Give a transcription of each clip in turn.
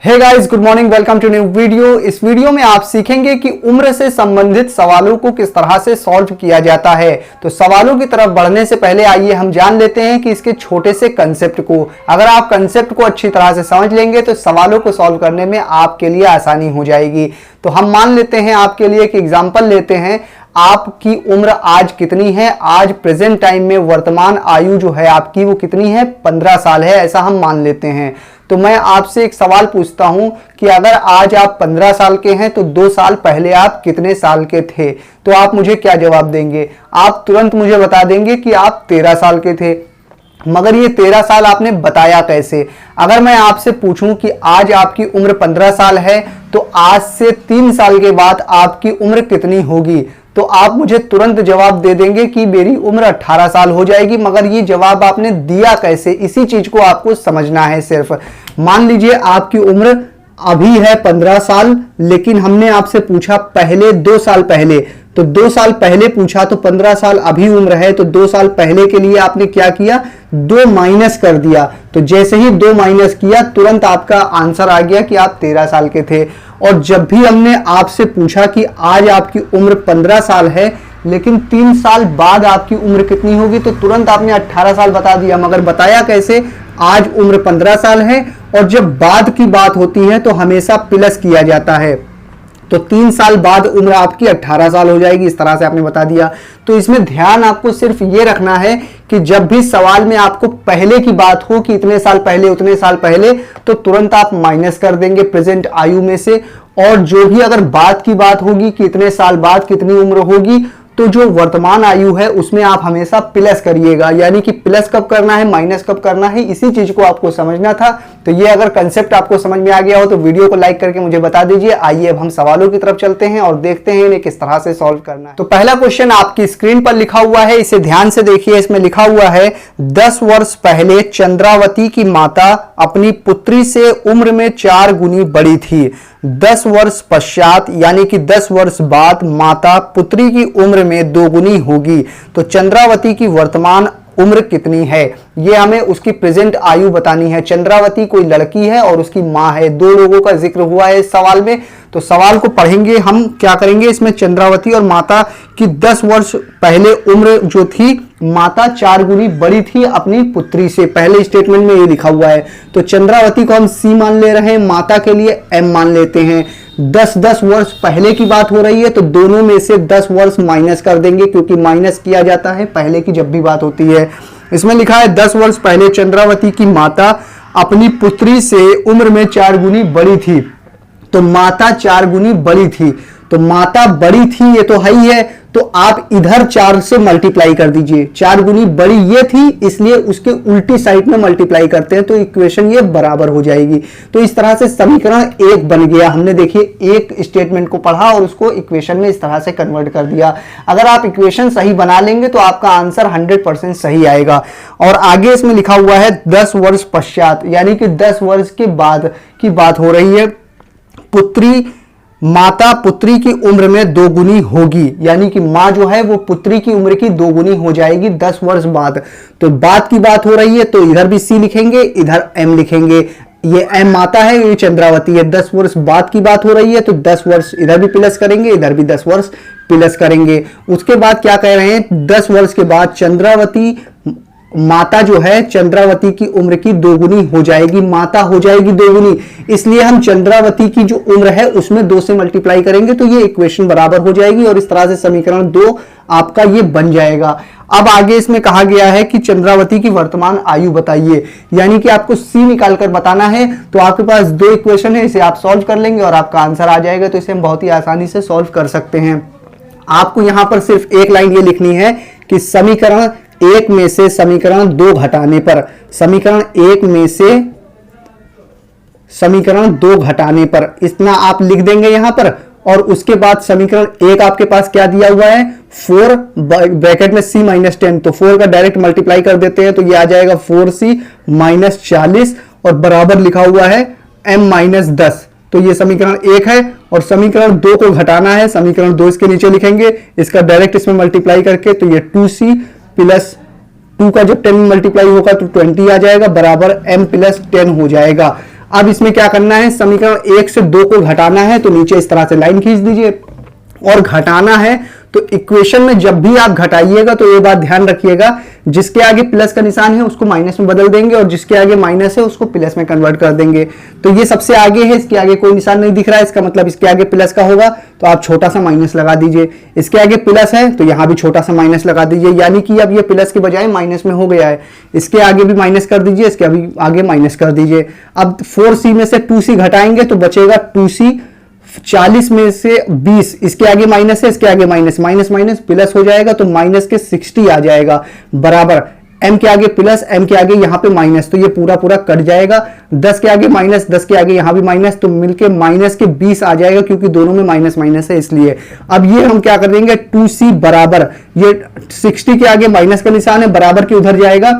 Hey guys, good morning, welcome to new video. इस video में आप सीखेंगे कि उम्र से संबंधित सवालों को किस तरह से सॉल्व किया जाता है। तो सवालों की तरफ बढ़ने से पहले आइए हम जान लेते हैं कि इसके छोटे से कंसेप्ट को। अगर आप कंसेप्ट को अच्छी तरह से समझ लेंगे तो सवालों को सॉल्व करने में आपके लिए आसानी हो जाएगी। तो हम मान लेते हैं आपके लिए कि एग्जाम्पल लेते हैं, आपकी उम्र आज कितनी है। आज प्रेजेंट टाइम में वर्तमान आयु जो है आपकी वो कितनी है, 15 साल है, ऐसा हम मान लेते हैं। तो मैं आपसे एक सवाल पूछता हूं कि अगर आज आप 15 साल के हैं तो 2 साल पहले आप कितने साल के थे। तो आप मुझे क्या जवाब देंगे? आप तुरंत मुझे बता देंगे कि आप 13 साल के थे। मगर ये 13 साल आपने बताया कैसे? अगर मैं आपसे पूछूं कि आज आपकी उम्र 15 साल है तो आज से 3 साल के बाद आपकी उम्र कितनी होगी, तो आप मुझे तुरंत जवाब दे देंगे कि मेरी उम्र 18 साल हो जाएगी। मगर ये जवाब आपने दिया कैसे, इसी चीज को आपको समझना है। सिर्फ मान लीजिए आपकी उम्र अभी है 15 साल, लेकिन हमने आपसे पूछा पहले 2 साल पहले, तो 2 साल पहले पूछा तो 15 साल अभी उम्र है, तो 2 साल पहले के लिए आपने क्या किया, 2 माइनस कर दिया। तो जैसे ही 2 माइनस किया तुरंत आपका आंसर आ गया कि आप 13 साल के थे। और जब भी हमने आपसे पूछा कि आज आपकी उम्र 15 साल है लेकिन 3 साल बाद आपकी उम्र कितनी होगी, तो तुरंत आपने 18 साल बता दिया। मगर बताया कैसे? आज उम्र 15 साल है और जब बाद की बात होती है तो हमेशा प्लस किया जाता है, तो 3 साल बाद उम्र आपकी 18 साल हो जाएगी। इस तरह से आपने बता दिया। तो इसमें ध्यान आपको सिर्फ ये रखना है कि जब भी सवाल में आपको पहले की बात हो कि इतने साल पहले उतने साल पहले, तो तुरंत आप माइनस कर देंगे प्रेजेंट आयु में से। और जो भी अगर बाद की बात होगी कि इतने साल बाद कितनी उम्र होगी, तो जो वर्तमान आयु है उसमें आप हमेशा प्लस करिएगा। यानी कि प्लस कब करना है, माइनस कब करना है, इसी चीज को आपको समझना था। तो ये अगर कंसेप्ट आपको समझ में आ गया हो तो वीडियो को लाइक करके मुझे बता दीजिए। आइए अब हम सवालों की तरफ चलते हैं और देखते हैं इन्हें किस तरह से सॉल्व करना है। तो पहला क्वेश्चन आपकी स्क्रीन पर लिखा हुआ है, इसे ध्यान से देखिए। इसमें लिखा हुआ है 10 वर्ष पहले चंद्रावती की माता अपनी पुत्री से उम्र में 4 गुनी बड़ी थी। 10 वर्ष पश्चात यानी कि 10 वर्ष बाद माता पुत्री की उम्र में 2 गुनी होगी, तो चंद्रावती की वर्तमान उम्र कितनी है? ये हमें उसकी प्रेजेंट आयु बतानी है। चंद्रावती कोई लड़की है और उसकी मां है, 2 लोगों का जिक्र हुआ है इस सवाल में। तो सवाल को पढ़ेंगे हम, क्या करेंगे इसमें, चंद्रावती और माता की 10 वर्ष पहले उम्र जो थी, माता 4 गुनी बड़ी थी अपनी पुत्री से। पहले स्टेटमेंट में ये लिखा हुआ है। तो चंद्रावती को हम सी मान ले रहे हैं, माता के लिए एम मान लेते हैं। 10 वर्ष पहले की बात हो रही है तो दोनों में से 10 वर्ष माइनस कर देंगे, क्योंकि माइनस किया जाता है पहले की जब भी बात होती है। इसमें लिखा है 10 वर्ष पहले चंद्रावती की माता अपनी पुत्री से उम्र में 4 गुनी बड़ी थी। तो माता 4 गुनी बड़ी थी, तो माता बड़ी थी ये तो है ही है, तो आप इधर 4 से मल्टीप्लाई कर दीजिए। 4 गुनी बड़ी ये थी, इसलिए उसके उल्टी साइड में मल्टीप्लाई करते हैं तो इक्वेशन ये बराबर हो जाएगी। तो इस तरह से समीकरण 1 बन गया। हमने देखिए एक स्टेटमेंट को पढ़ा और उसको इक्वेशन में इस तरह से कन्वर्ट कर दिया। अगर आप इक्वेशन सही बना लेंगे तो आपका आंसर 100% सही आएगा। और आगे इसमें लिखा हुआ है 10 वर्ष पश्चात, यानी कि 10 वर्ष के बाद की बात हो रही है। माता पुत्री की उम्र में 2 गुनी होगी, यानी कि मां जो है वो पुत्री की उम्र की 2 गुनी हो जाएगी 10 वर्ष बाद। तो बाद की बात हो रही है तो इधर भी सी लिखेंगे, इधर एम लिखेंगे। ये एम माता है, ये चंद्रावती है। 10 वर्ष बाद की बात हो रही है तो 10 वर्ष इधर भी प्लस करेंगे, इधर भी 10 वर्ष प्लस करेंगे। उसके बाद क्या कह रहे हैं, 10 वर्ष के बाद चंद्रावती माता जो है चंद्रावती की उम्र की 2 गुनी हो जाएगी, माता हो जाएगी 2 गुनी। इसलिए हम चंद्रावती की जो उम्र है उसमें 2 से मल्टीप्लाई करेंगे तो ये इक्वेशन बराबर हो जाएगी और इस तरह से समीकरण 2 आपका ये बन जाएगा। अब आगे इसमें कहा गया है कि चंद्रावती की वर्तमान आयु बताइए, यानी कि आपको सी निकालकर बताना है। तो आपके पास 2 इक्वेशन है, इसे आप सॉल्व कर लेंगे और आपका आंसर आ जाएगा। तो इसे हम बहुत ही आसानी से सॉल्व कर सकते हैं। आपको यहां पर सिर्फ एक लाइन ये लिखनी है कि समीकरण 1 में से समीकरण 2 घटाने पर, समीकरण 1 में से समीकरण 2 घटाने पर इतना आप लिख देंगे यहां पर। और उसके बाद समीकरण 1 आपके पास क्या दिया हुआ है, 4 ब्रैकेट में c माइनस 10, तो 4 का डायरेक्ट मल्टीप्लाई कर देते हैं तो ये आ जाएगा 4c माइनस 40 और बराबर लिखा हुआ है m माइनस 10। तो ये समीकरण 1 है और समीकरण 2 को घटाना है। समीकरण 2 इसके नीचे लिखेंगे, इसका डायरेक्ट इसमें मल्टीप्लाई करके तो ये 2c प्लस 2 का जब 10 मल्टीप्लाई होगा तो 20 आ जाएगा, बराबर m प्लस 10 हो जाएगा। अब इसमें क्या करना है, समीकरण 1 से 2 को घटाना है, तो नीचे इस तरह से लाइन खींच दीजिए और घटाना है। तो इक्वेशन में जब भी आप घटाइएगा तो ये बात ध्यान रखिएगा, जिसके आगे प्लस का निशान है उसको माइनस में बदल देंगे और जिसके आगे माइनस है उसको प्लस में कन्वर्ट कर देंगे। तो ये सबसे आगे है, इसके आगे कोई निशान नहीं दिख रहा है, इसका मतलब इसके आगे प्लस का होगा, तो आप छोटा सा माइनस लगा दीजिए। इसके आगे प्लस है तो यहां भी छोटा सा माइनस लगा दीजिए, यानी कि अब ये प्लस के बजाय माइनस में हो गया है। इसके आगे भी माइनस कर दीजिए, इसके अभी आगे माइनस कर दीजिए। अब 4c में से 2c घटाएंगे तो बचेगा 2c, 40 में से 20, इसके आगे माइनस है, इसके आगे माइनस, माइनस माइनस प्लस हो जाएगा, तो माइनस के 60 आ जाएगा, बराबर m के आगे प्लस, m के आगे यहां पे माइनस, तो ये पूरा पूरा कट जाएगा। 10 के आगे माइनस, 10 के आगे यहां भी माइनस, तो मिलके माइनस के 20 आ जाएगा, क्योंकि दोनों में माइनस माइनस है इसलिए। अब ये हम क्या कर देंगे, 2c बराबर, ये 60 के आगे माइनस का निशान है, बराबर के उधर जाएगा,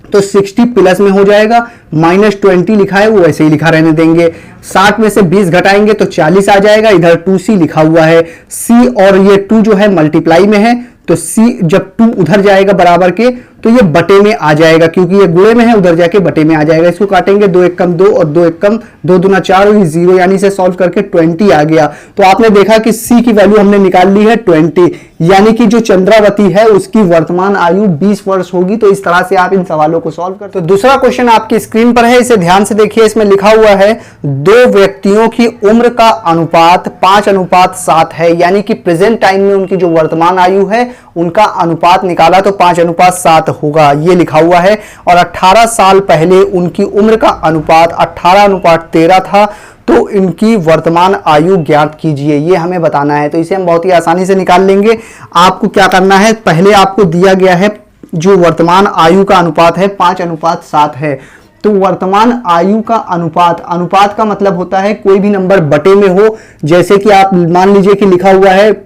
तो 60 प्लस में हो जाएगा, -20 लिखा है वो वैसे ही लिखा रहने देंगे। 60 में से 20 घटाएंगे तो 40 आ जाएगा, इधर 2c लिखा हुआ है, c और ये 2 जो है मल्टीप्लाई में है, तो c जब 2 उधर जाएगा बराबर के तो ये बटे में आ जाएगा, क्योंकि ये गुणे में है, उधर जाके बटे में आ जाएगा। इसको काटेंगे, 2 एक कम 2 और 2 एक कम 2 दूना 4 और 0, यानी से सॉल्व करके 20 आ गया। तो आपने देखा कि c की वैल्यू हमने निकाल ली है 20, यानी कि जो चंद्रावती है उसकी वर्तमान आयु 20 वर्ष होगी। तो इस तरह से आप इन सवालों को सॉल्व करते। तो दूसरा क्वेश्चन आपकी स्क्रीन पर है, इसे ध्यान से देखिए। इसमें लिखा हुआ है 2 व्यक्तियों की उम्र का अनुपात 5:7 है, यानी कि प्रेजेंट टाइम में उनकी जो वर्तमान आयु है उनका अनुपात निकाला तो 5:7 होगा, ये लिखा हुआ है। और 18 साल पहले उनकी उम्र का अनुपात 18:13 था, तो इनकी वर्तमान आयु ज्ञात कीजिए, ये हमें बताना है। तो इसे हम बहुत ही आसानी से निकाल लेंगे। आपको क्या करना है, पहले आपको दिया गया है जो वर्तमान आयु का अनुपात है 5:7 है। तो वर्तमान आयु का अनुपात, अनुपात का मतलब होता है कोई भी नंबर बटे में हो। जैसे कि आप मान लीजिए कि लिखा हुआ है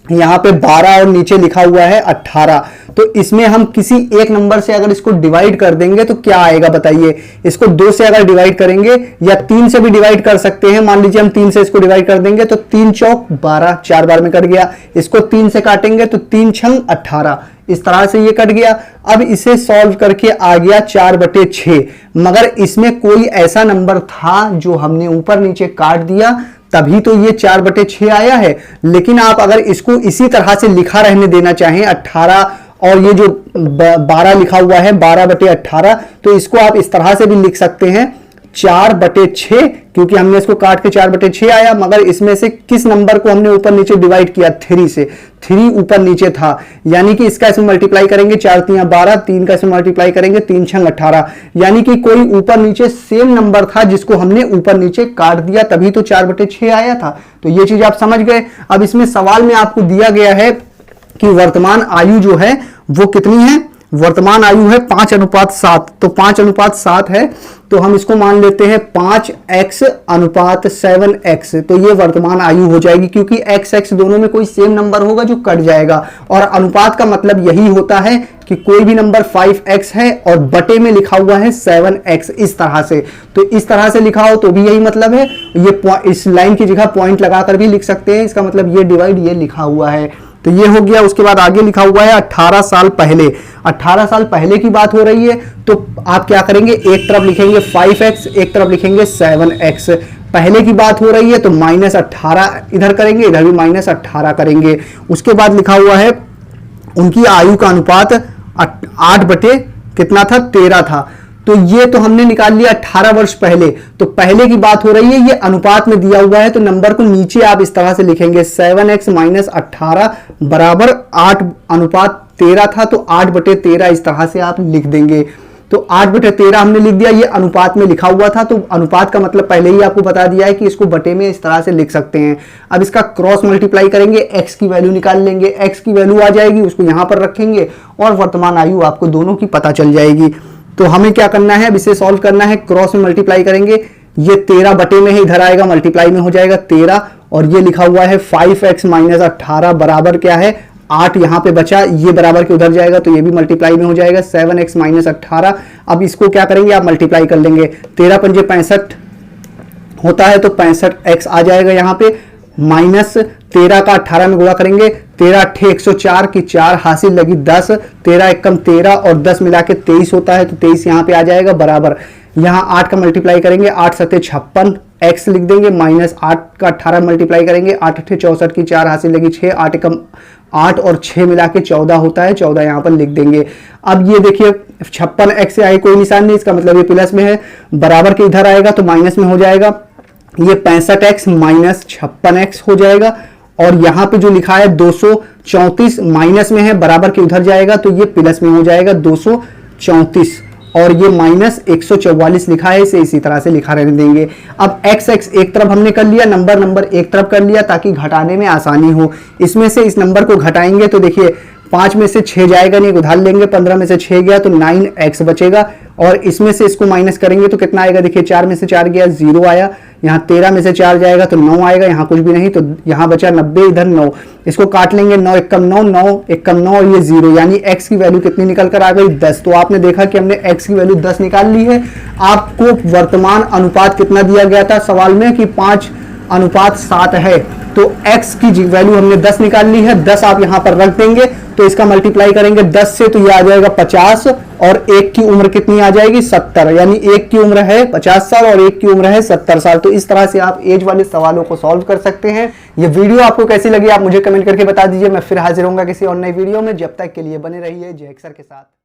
यहां पे 12 और नीचे लिखा हुआ है 18, तो इसमें हम किसी एक नंबर से अगर इसको डिवाइड कर देंगे तो क्या आएगा बताइए। इसको 2 से अगर डिवाइड करेंगे या 3 से भी डिवाइड कर सकते हैं। मान लीजिए हम 3 से इसको डिवाइड कर देंगे तो 3 चौक 12, 4 बार में कट गया। इसको 3 से काटेंगे तो 3 छंग 18, इस तरह से ये कट गया। अब इसे सॉल्व करके आ गया 4/6, मगर इसमें कोई ऐसा नंबर था जो हमने ऊपर नीचे काट दिया, तभी तो ये 4/6 आया है। लेकिन आप अगर इसको इसी तरह से लिखा रहने देना चाहें 18 और ये जो 12 लिखा हुआ है 12/18, तो इसको आप इस तरह से भी लिख सकते हैं 4/6, क्योंकि हमने इसको काट के 4/6 आया। मगर इसमें से किस नंबर को हमने ऊपर नीचे डिवाइड किया, 3 से, 3 ऊपर नीचे था, यानी कि इसका इसमें मल्टीप्लाई करेंगे 4 3 12, 3 का इसमें मल्टीप्लाई करेंगे 3 6 18, यानी कि कोई ऊपर नीचे सेम नंबर था जिसको हमने ऊपर नीचे काट दिया, तभी तो 4/6 आया था। तो ये चीज आप समझ गए। अब इसमें सवाल में आपको दिया गया है कि वर्तमान आयु जो है वो कितनी है, वर्तमान आयु है 5:7, तो 5:7 है, तो हम इसको मान लेते हैं 5x/7x, तो ये वर्तमान आयु हो जाएगी, क्योंकि x x दोनों में कोई सेम नंबर होगा जो कट जाएगा। और अनुपात का मतलब यही होता है कि कोई भी नंबर 5x है और बटे में लिखा हुआ है 7x, इस तरह से। तो इस तरह से लिखा हो तो भी यही मतलब है। ये इस लाइन की जगह पॉइंट लगाकर भी लिख सकते हैं, इसका मतलब ये डिवाइड ये लिखा हुआ है। तो ये हो गया। उसके बाद आगे लिखा हुआ है 18 साल पहले, 18 साल पहले की बात हो रही है, तो आप क्या करेंगे, एक तरफ लिखेंगे 5x, एक तरफ लिखेंगे 7x। पहले की बात हो रही है तो -18 इधर करेंगे, इधर भी -18 करेंगे। उसके बाद लिखा हुआ है उनकी आयु का अनुपात 8/13 था, तो ये तो हमने निकाल लिया 18 वर्ष पहले। तो पहले की बात हो रही है, ये अनुपात में दिया हुआ है, तो नंबर को नीचे आप इस तरह से लिखेंगे 7x - 18 बराबर 8:13 था, तो 8/13 इस तरह से आप लिख देंगे। तो 8/13 हमने लिख दिया, ये अनुपात में लिखा हुआ था, तो अनुपात का मतलब पहले ही आपको बता दिया है कि इसको बटे में इस तरह से लिख सकते हैं। अब इसका क्रॉस मल्टीप्लाई करेंगे, x की वैल्यू निकाल लेंगे, x की वैल्यू आ जाएगी, उसको यहां पर रखेंगे और वर्तमान आयु आपको दोनों की पता चल जाएगी। तो हमें क्या करना है, अब इसे सॉल्व करना है, क्रॉस में मल्टीप्लाई करेंगे, ये 13 बटे में है, इधर आएगा मल्टीप्लाई में हो जाएगा 13, और ये लिखा हुआ है 5x - 18 बराबर क्या है 8, यहां पे बचा, ये बराबर के उधर जाएगा तो ये भी मल्टीप्लाई में हो जाएगा 7x - 18। अब इसको क्या करेंगे, आप मल्टीप्लाई कर लेंगे, 13 पंजे 65 होता है, तो 65x आ जाएगा यहाँ पे, माइनस 13 का 18 में गुणा करेंगे, 13 अट्ठे 104 की 4 हासिल लगी 10, 13 एकम 13 और 10 मिला के 23 होता है, तो 23 यहाँ पे आ जाएगा बराबर। यहाँ 8 का मल्टीप्लाई करेंगे, 8 सत्ते 56 x लिख देंगे, माइनस 8 का 18 मल्टीप्लाई करेंगे, 8 अट्ठे 64 की 4 हासिल लगी 6, 8 एकम 8 और 6 मिला के 14 होता है, 14 यहाँ पर लिख देंगे। अब ये देखिए 56x से आगे कोई निशान नहीं, इसका मतलब ये प्लस में है, बराबर के इधर आएगा तो माइनस में हो जाएगा, ये 65x माइनस 56x हो जाएगा। और यहाँ पे जो लिखा है 234 माइनस में है, बराबर के उधर जाएगा तो ये प्लस में हो जाएगा 234, और ये माइनस 144 लिखा है, इसे इसी तरह से लिखा रहने देंगे। अब x एक तरफ हमने कर लिया, नंबर एक तरफ कर लिया ताकि घटाने में आसानी हो। इसमें से इस नंबर को घटाएंगे तो देखिए 5 में से 6 जाएगा नहीं, उधार लेंगे, 15 में से 6 गया तो 9x बचेगा, और इसमें से इसको माइनस करेंगे तो कितना आएगा, देखिए 4 में से 4 गया 0 आया, यहाँ 13 में से 4 जाएगा तो 9 आएगा, यहाँ कुछ भी नहीं तो यहाँ बचा 90, इधर 9, इसको काट लेंगे, 9 एकम 9, 9 एकम 9 और ये 0, यानी x की वैल्यू कितनी निकल कर आ गई 10। तो आपने देखा कि हमने x की वैल्यू 10 निकाल ली है। आपको वर्तमान अनुपात कितना दिया गया था सवाल में कि 5:7 है, तो x की वैल्यू हमने 10 निकाल ली है, 10 आप यहां पर रख देंगे तो इसका मल्टीप्लाई करेंगे 10 से तो ये आ जाएगा 50, और एक की उम्र कितनी आ जाएगी 70, यानी एक की उम्र है 50 साल और एक की उम्र है 70 साल। तो इस तरह से आप एज वाले सवालों को सॉल्व कर सकते हैं। ये वीडियो आपको कैसी लगी आप मुझे कमेंट करके बता दीजिए। मैं फिर हाजिर होऊंगा किसी और नई वीडियो में, जब तक के लिए बने रहिए जय सर के साथ।